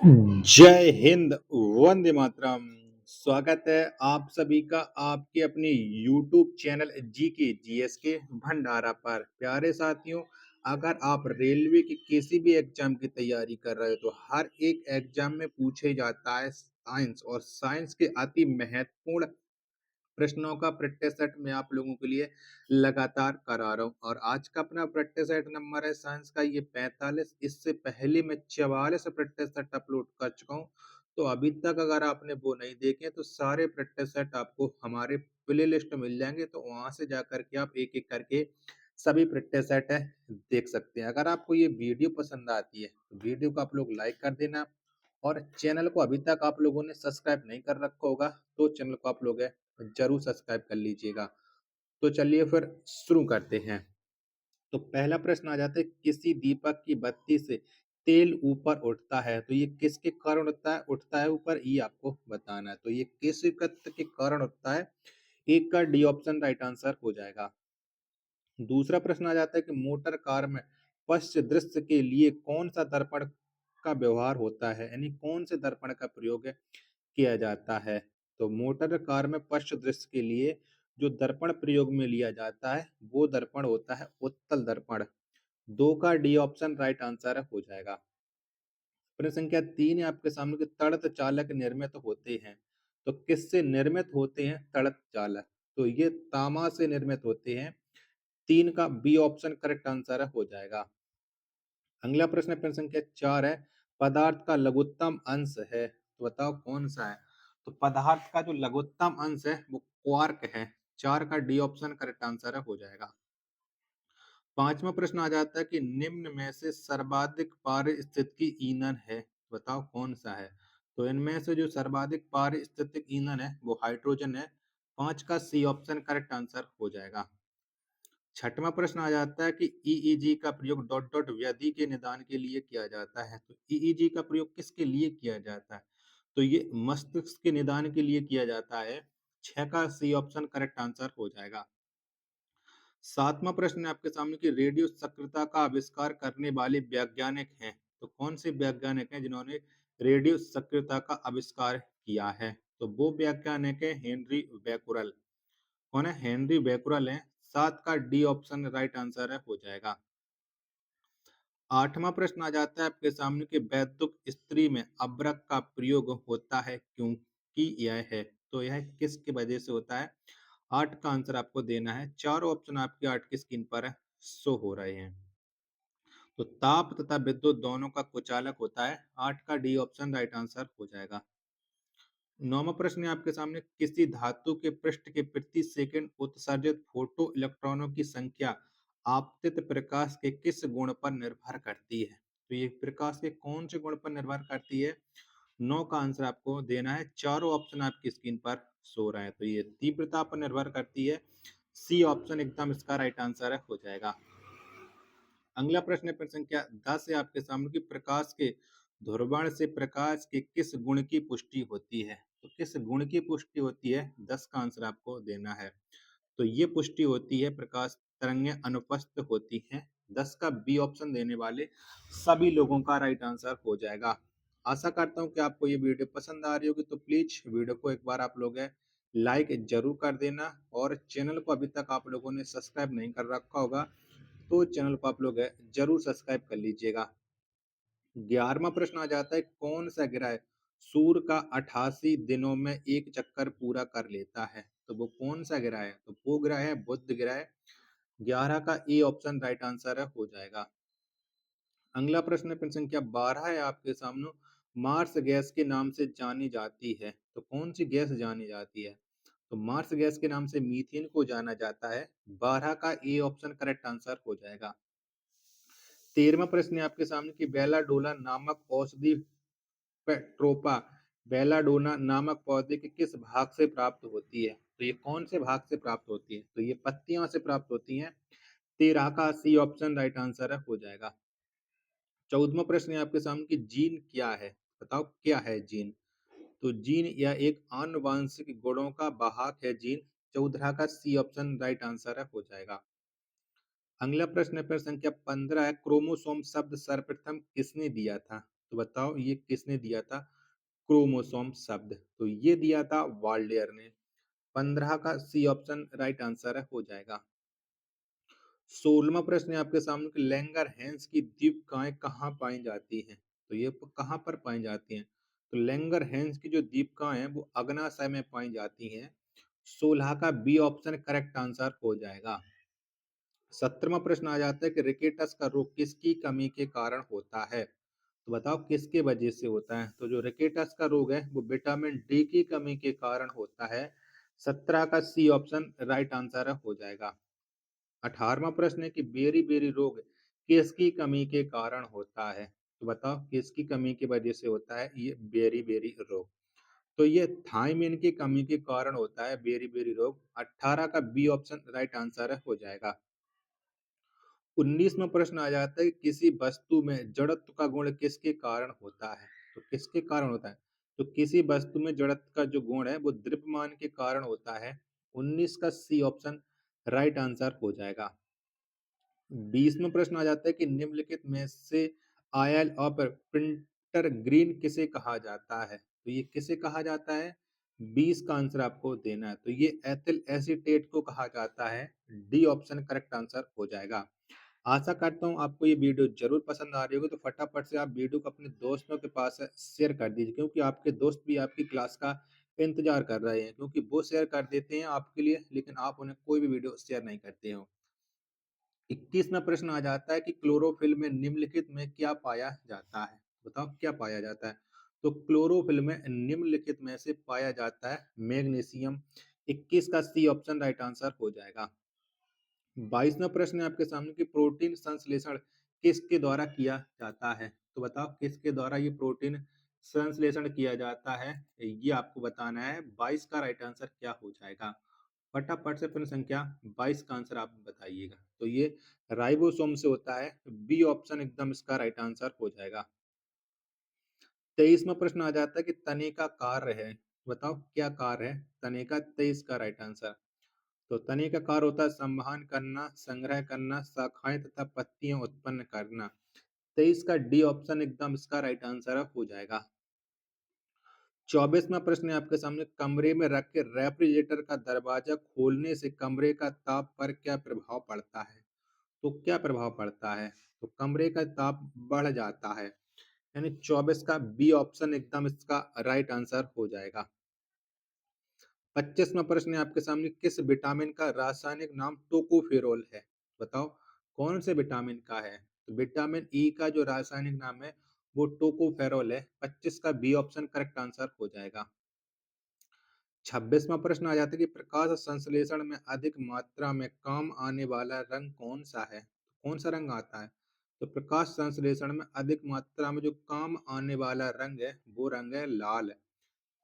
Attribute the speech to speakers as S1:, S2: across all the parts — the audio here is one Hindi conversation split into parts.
S1: जय हिंद, वंदे मातरम। स्वागत है आप सभी का आपके अपने YouTube चैनल जी के जीएस के भंडारा पर। प्यारे साथियों, अगर आप रेलवे की किसी भी एग्जाम की तैयारी कर रहे हो तो हर एक एग्जाम में पूछे जाता है साइंस, और साइंस के अति महत्वपूर्ण प्रश्नों का प्रैक्टिस सेट मैं आप लोगों के लिए लगातार करा रहा हूँ। और आज का अपना प्रैक्टिस सेट नंबर है साइंस का ये 45। इससे पहले मैं 44 प्रैक्टिस सेट अपलोड कर चुका हूँ। तो अभी तक अगर आपने वो नहीं देखे तो सारे प्रैक्टिस सेट आपको हमारे प्ले लिस्ट में मिल जाएंगे, तो वहां से जाकर के आप एक एक करके सभी प्रैक्टिस सेट है देख सकते हैं। अगर आपको ये वीडियो पसंद आती है तो वीडियो को आप लोग लाइक कर देना, और चैनल को अभी तक आप लोगों ने सब्सक्राइब नहीं कर रखा होगा तो चैनल को आप लोग जरूर सब्सक्राइब कर लीजिएगा। तो चलिए फिर शुरू करते हैं। तो पहला प्रश्न आ जाता है, किसी दीपक की बत्ती से तेल ऊपर उठता है तो ये किसके कारण उठता है ऊपर, ये आपको बताना है। तो ये किस तत्व के कारण उठता है, एक का डी ऑप्शन राइट आंसर हो जाएगा। दूसरा प्रश्न आ जाता है कि मोटर कार में पश्च दृश्य के लिए कौन सा दर्पण का व्यवहार होता है, यानी कौन से दर्पण का प्रयोग किया जाता है। तो मोटर कार में पश्च दृश्य के लिए जो दर्पण प्रयोग में लिया जाता है वो दर्पण होता है उत्तल दर्पण। दो का डी ऑप्शन राइट आंसर हो जाएगा। प्रश्न संख्या 3 है आपके सामने कि तड़त चालक निर्मित होते हैं, तो किससे निर्मित होते हैं तड़त चालक। तो ये तामा से निर्मित होते हैं। 3 का बी ऑप्शन करेक्ट आंसर हो जाएगा। अगला प्रश्न प्रश्न संख्या 4 है, पदार्थ का लघुत्तम अंश है, तो बताओ कौन सा है। तो पदार्थ का जो लघुत्तम अंश है वो क्वार्क है। 4 का डी ऑप्शन करेक्ट आंसर हो जाएगा। पांचवा प्रश्न आ जाता है कि निम्न में से सर्वाधिक पारिस्थितिकी ईंधन है, बताओ कौन सा है। तो इनमें से जो सर्वाधिक पारिस्थितिक ईंधन है वो हाइड्रोजन है। 5 का सी ऑप्शन करेक्ट आंसर हो जाएगा। छठवां प्रश्न आ जाता है कि ईईजी का प्रयोग डॉट डॉट व्याधि के निदान के लिए किया जाता है। तो ईईजी का प्रयोग किसके लिए किया जाता है, तो ये मस्तिष्क के निदान के लिए किया जाता है। 6 का सी ऑप्शन करेक्ट आंसर हो जाएगा। सातवां प्रश्न है आपके सामने कि रेडियो सक्रियता का आविष्कार करने वाले वैज्ञानिक हैं, तो कौन से वैज्ञानिक हैं जिन्होंने रेडियो सक्रियता का आविष्कार किया है। तो वो वैज्ञानिक है हेनरी बैकुरल। कौन है, हेनरी बैकुरल है। 7 का डी ऑप्शन राइट आंसर हो जाएगा। आठवां प्रश्न आ जाता है आपके सामने कि वैद्युत स्त्री में अब्रक का प्रयोग होता है क्योंकि यह है, तो यह किसकी वजह से होता है। 8 का आंसर आपको देना है। चारों ऑप्शन आपके 8 की स्क्रीन पर शो हो रहे हैं। तो ताप तथा विद्युत दोनों का कुचालक होता है। 8 का डी ऑप्शन राइट आंसर हो जाएगा। नौवां प्रश्न है आपके सामने, किसी धातु के पृष्ठ के प्रति सेकंड उत्सर्जित फोटो इलेक्ट्रॉनों की संख्या आपतित प्रकाश के किस गुण पर निर्भर करती है। तो ये प्रकाश के कौन से गुण पर निर्भर करती है। 9 का आंसर आपको देना है। चारों ऑप्शन आपकी स्क्रीन पर शो रहे हैं, तो ये तीव्रता पर निर्भर करती है। सी ऑप्शन एकदम इसका राइट आंसर हो जाएगा। अगला प्रश्न है प्रश्न संख्या 10 है आपके सामने कि प्रकाश के ध्रुवण से प्रकाश के किस गुण की पुष्टि होती है। तो किस गुण की पुष्टि होती है, 10 का आंसर आपको देना है। तो ये पुष्टि होती है प्रकाश तरंगें अनुपस्थित होती हैं। 10 का बी ऑप्शन देने वाले सभी लोगों का राइट आंसर हो जाएगा। आशा करता हूँ कि आपको ये वीडियो पसंद आ रही होगी, तो प्लीज वीडियो को एक बार आप लोग लाइक जरूर कर देना, और चैनल को अभी तक आप लोगों ने सब्सक्राइब नहीं कर रखा होगा तो चैनल को आप लोग जरूर सब्सक्राइब कर लीजिएगा। 11वां प्रश्न आ जाता है, कौन सा ग्रह सूर्य का 88 दिनों में एक चक्कर पूरा कर लेता है। तो वो कौन सा ग्रह है, तो वो ग्रह है बुध ग्रह। 11 का ए ऑप्शन राइट आंसर हो जाएगा। अगला प्रश्न प्रश्न संख्या 12 है आपके सामने, मार्स गैस के नाम से जानी जाती है, तो कौन सी गैस जानी जाती है। तो मार्स गैस के नाम से मीथेन को जाना जाता है। 12 का ए ऑप्शन करेक्ट आंसर हो जाएगा। 13वां प्रश्न है आपके सामने कि बेलाडोला नामक औषधि पेट्रोपा बेलाडोना नामक पौधे के किस भाग से प्राप्त होती है। तो ये कौन से भाग से प्राप्त होती है, तो ये पत्तियों से प्राप्त होती हैं। 13 का सी ऑप्शन राइट आंसर हो जाएगा। 14वां प्रश्न है आपके सामने कि जीन क्या है, बताओ क्या है जीन। तो जीन या एक आनुवांशिक गुणों का वाहक है जीन। 14 का सी ऑप्शन राइट आंसर हो जाएगा। अगला प्रश्न है प्रश्न संख्या 15 है, क्रोमोसोम शब्द सर्वप्रथम किसने दिया था। तो बताओ ये किसने दिया था क्रोमोसोम शब्द? तो ये दिया था वाल्डेयर ने। 15 का सी ऑप्शन राइट आंसर है, हो जाएगा। 16वां प्रश्न है आपके सामने कि लैंगरहैंस की दीर्घिकाएं कहाँ पाई जाती हैं? तो ये कहाँ पर पाई जाती हैं? तो लैंगरहैंस की जो दीर्घिकाएं हैं वो अग्नाशय में पाई जाती हैं। 16 का बी ऑप्शन करेक्ट आंसर हो जाएगा। 17वां प्रश्न आ जाता है कि रिकेटस का रोग किसकी कमी के कारण होता है? तो बताओ किसके वजह से होता है? तो जो रिकेटस का रोग है वो विटामिन डी की कमी के कारण होता है। 17 का सी ऑप्शन राइट आंसर हो जाएगा। 18वां प्रश्न है कि बेरी बेरी रोग किसकी कमी के कारण होता है? तो बताओ किसकी कमी की वजह से होता है ये बेरी बेरी रोग? तो ये थायमिन की कमी के कारण होता है बेरी बेरी रोग। 18 का बी ऑप्शन राइट आंसर हो जाएगा। 19वां प्रश्न आ जाता है कि किसी वस्तु में जड़त्व का गुण किसके कारण होता है? तो किसके कारण होता है? तो किसी वस्तु में जड़त्व का जो गुण है वो द्रव्यमान के कारण होता है। 19 का सी ऑप्शन राइट आंसर हो जाएगा। 20वां प्रश्न आ जाता है कि निम्नलिखित में से आयल ऑफ प्रिंटर ग्रीन किसे कहा जाता है? तो ये किसे कहा जाता है? 20 का आंसर आपको देना है। तो ये एथिल एसीटेट को कहा जाता है। डी ऑप्शन करेक्ट आंसर हो जाएगा। आशा करता हूँ आपको ये वीडियो जरूर पसंद आ रही होगी, तो फटाफट से आप वीडियो को अपने दोस्तों के पास शेयर कर दीजिए, क्योंकि आपके दोस्त भी आपकी क्लास का इंतजार कर रहे हैं, क्योंकि वो शेयर कर देते हैं आपके लिए लेकिन आप उन्हें कोई भी वीडियो शेयर नहीं करते हो। 21वां प्रश्न आ जाता है कि क्लोरोफिल में निम्नलिखित में क्या पाया जाता है? बताओ क्या पाया जाता है? तो क्लोरोफिल में निम्नलिखित में से पाया जाता है मैग्नीशियम। 21 का सी ऑप्शन राइट आंसर हो जाएगा। 22वां प्रश्न है आपके सामने कि प्रोटीन संश्लेषण किसके द्वारा किया जाता है? तो बताओ किसके द्वारा ये प्रोटीन संश्लेषण किया जाता है, ये आपको बताना है। 22 का राइट आंसर क्या हो जाएगा? फटाफट से प्रश्न संख्या 22 का आंसर आप बताइएगा। तो ये राइबोसोम से होता है। बी ऑप्शन एकदम इसका राइट आंसर हो जाएगा। 23वां प्रश्न आ जाता है कि तने का कार्य है। बताओ क्या कार्य है तने का? 23 का राइट आंसर। तो तने का कार्य होता है संवहन करना, संग्रह करना, शाखाएं तथा पत्तियां उत्पन्न करना। 23 का डी ऑप्शन एकदम इसका राइट आंसर हो जाएगा। 24वां प्रश्न है आपके सामने, कमरे में रखे रेफ्रिजरेटर का दरवाजा खोलने से कमरे का ताप पर क्या प्रभाव पड़ता है? तो क्या प्रभाव पड़ता है? तो कमरे का ताप बढ़ जाता है। यानी 24 का बी ऑप्शन एकदम इसका राइट आंसर हो जाएगा। 25वां प्रश्न है आपके सामने, किस विटामिन का रासायनिक नाम टोकोफेरोल है? बताओ कौन से विटामिन का है? तो विटामिन ई का जो रासायनिक नाम है वो टोकोफेरोल है। 25 का बी ऑप्शन करेक्ट आंसर हो जाएगा। 26वां प्रश्न आ जाता है कि प्रकाश संश्लेषण में अधिक मात्रा में काम आने वाला रंग कौन सा है? कौन सा रंग आता है? तो प्रकाश संश्लेषण में अधिक मात्रा में जो काम आने वाला रंग है वो रंग है लाल।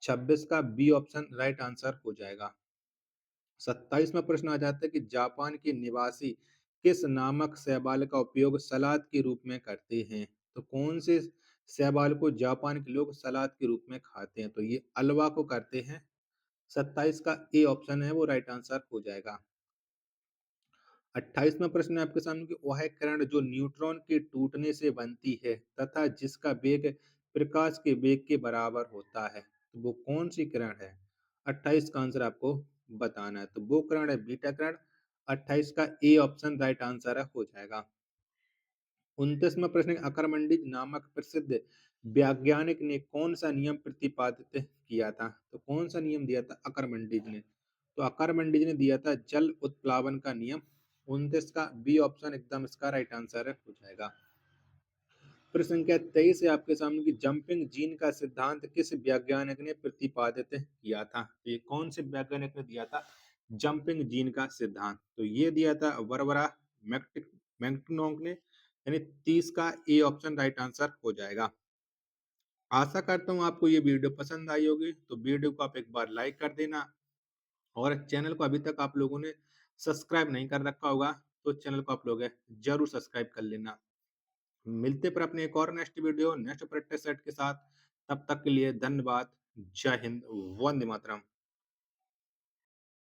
S1: 26 का बी ऑप्शन राइट आंसर हो जाएगा। 27वां प्रश्न आ जाता है कि जापान के निवासी किस नामक शैवाल का उपयोग सलाद के रूप में करते हैं? तो कौन से शैवाल को जापान के लोग सलाद के रूप में खाते हैं? तो ये अलवा को करते हैं। 27 का ए ऑप्शन है वो राइट आंसर हो जाएगा। 28वां प्रश्न है आपके सामने कि वह किरण जो न्यूट्रॉन के टूटने से बनती है तथा जिसका वेग प्रकाश के वेग के बराबर होता है, तो वो कौन सी किरण है? 28 का आंसर आपको बताना है। तो वो किरण है बीटा किरण। 28 का ए ऑप्शन राइट आंसर है, हो जाएगा। 29वां प्रश्न, अकरमंडिज नामक प्रसिद्ध वैज्ञानिक ने कौन सा नियम प्रतिपादित किया था? तो कौन सा नियम दिया था अकरमंडिज ने? तो अकरमंडिज ने दिया था जल उत्प्लावन का नियम। 29 का बी ऑप्शन एकदम इसका राइट आंसर है, हो जाएगा। प्रश्न संख्या 23 है आपके सामने की जंपिंग जीन का सिद्धांत किस वैज्ञानिक ने प्रतिपादित किया था? ये कौन से वैज्ञानिक ने दिया था जंपिंग जीन का सिद्धांत? तो ये दिया था बरबरा मैक्टिनॉक ने। यानी 30 का ए ऑप्शन राइट आंसर हो जाएगा। आशा करता हूँ आपको ये वीडियो पसंद आई होगी, तो वीडियो को आप एक बार लाइक कर देना, और चैनल को अभी तक आप लोगों ने सब्सक्राइब नहीं कर रखा होगा तो चैनल को आप लोग जरूर सब्सक्राइब कर लेना। मिलते पर अपने एक और next video next practice set के साथ। तब तक के लिए धन्यवाद। जय हिंद। वंदे मातरम।